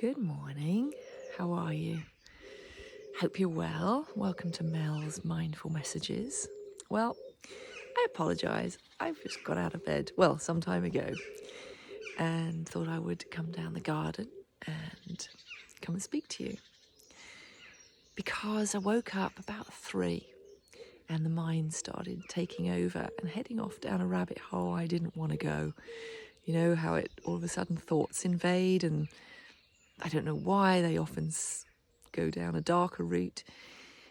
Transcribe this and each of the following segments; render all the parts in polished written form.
Good morning. How are you? Hope you're well. Welcome to Mel's Mindful Messages. Well, I apologise. I've just got out of bed, some time ago, and thought I would come down the garden and come and speak to you. Because I woke up about 3 and the mind started taking over and heading off down a rabbit hole I didn't want to go. You know how it all of a sudden thoughts invade, and I don't know why they often go down a darker route.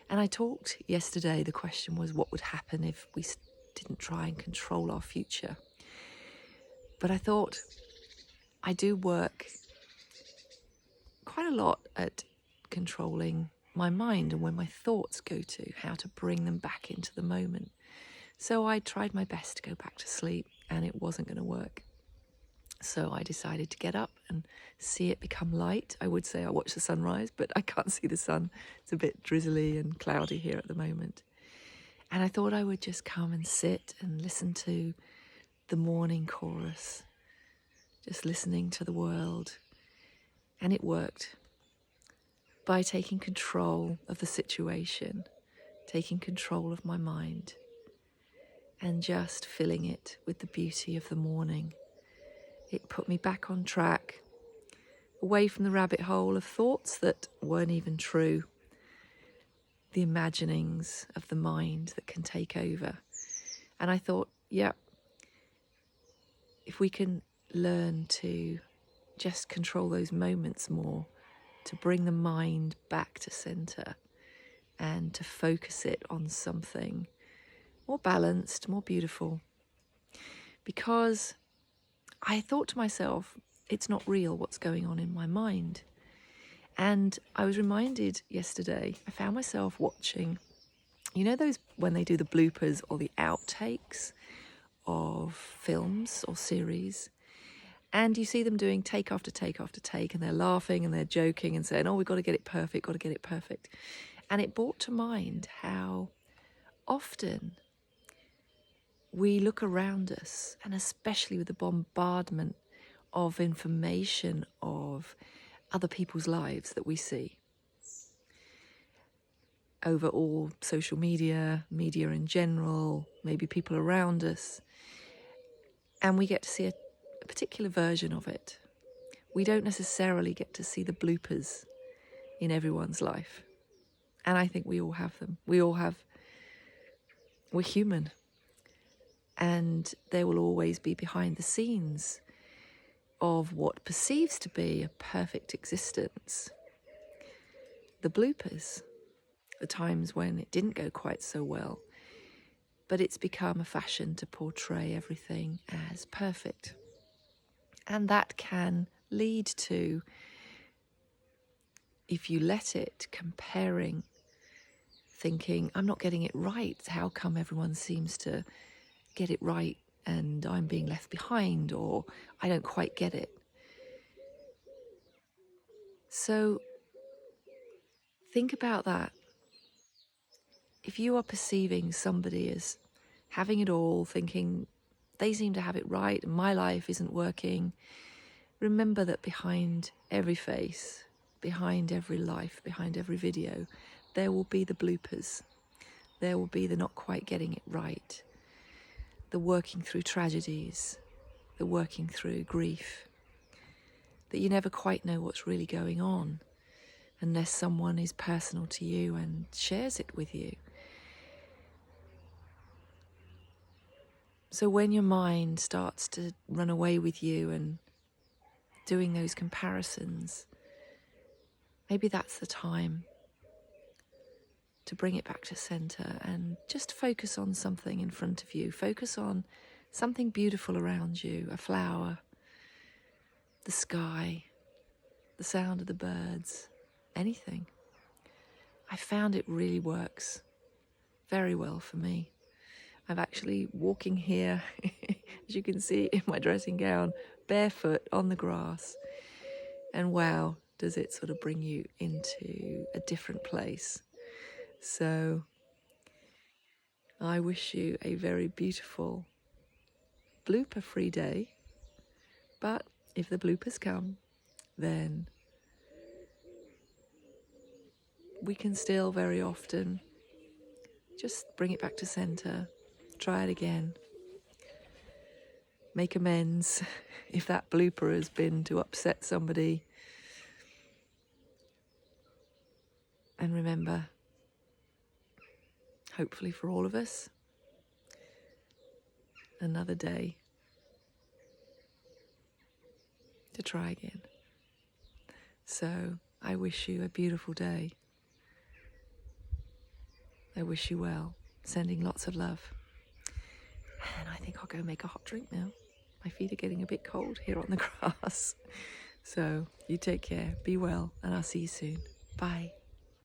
And I talked yesterday, the question was what would happen if we didn't try and control our future. But I thought I do work quite a lot at controlling my mind and where my thoughts go to, how to bring them back into the moment. So I tried my best to go back to sleep, and it wasn't going to work. So I decided to get up and see it become light. I would say I watched the sunrise, but I can't see the sun. It's a bit drizzly and cloudy here at the moment. And I thought I would just come and sit and listen to the morning chorus, just listening to the world. And it worked by taking control of the situation, taking control of my mind, and just filling it with the beauty of the morning. It put me back on track, away from the rabbit hole of thoughts that weren't even true, the imaginings of the mind that can take over. And I thought, if we can learn to just control those moments more, to bring the mind back to center and to focus it on something more balanced, more beautiful. Because I thought to myself, it's not real what's going on in my mind. And I was reminded yesterday, I found myself watching, you know those when they do the bloopers or the outtakes of films or series, and you see them doing take after take after take, and they're laughing and they're joking and saying, we've got to get it perfect, got to get it perfect. And it brought to mind how often we look around us, and especially with the bombardment of information of other people's lives that we see over all social media in general, maybe people around us, and we get to see a particular version of it. We don't necessarily get to see the bloopers in everyone's life. And I think we all have them. We're human. And there will always be behind the scenes of what perceives to be a perfect existence. The bloopers, the times when it didn't go quite so well, but it's become a fashion to portray everything as perfect. And that can lead to, if you let it, comparing, thinking, I'm not getting it right. How come everyone seems to get it right and I'm being left behind, or I don't quite get it? So think about that. If you are perceiving somebody as having it all, thinking they seem to have it right and my life isn't working, remember that behind every face, behind every life, behind every video, there will be the bloopers. There will be the not quite getting it right, the working through tragedies, the working through grief, that you never quite know what's really going on unless someone is personal to you and shares it with you. So when your mind starts to run away with you and doing those comparisons, maybe that's the time to bring it back to center and just focus on something in front of you. Focus on something beautiful around you, a flower, the sky, the sound of the birds, anything. I found it really works very well for me. I'm actually walking here, as you can see, in my dressing gown, barefoot on the grass. And wow, does it sort of bring you into a different place. So I wish you a very beautiful blooper-free day. But if the bloopers come, then we can still very often just bring it back to center, try it again, make amends if that blooper has been to upset somebody. And remember, hopefully for all of us, another day to try again. So I wish you a beautiful day. I wish you well. Sending lots of love. And I think I'll go make a hot drink now. My feet are getting a bit cold here on the grass. So you take care, be well, and I'll see you soon. Bye.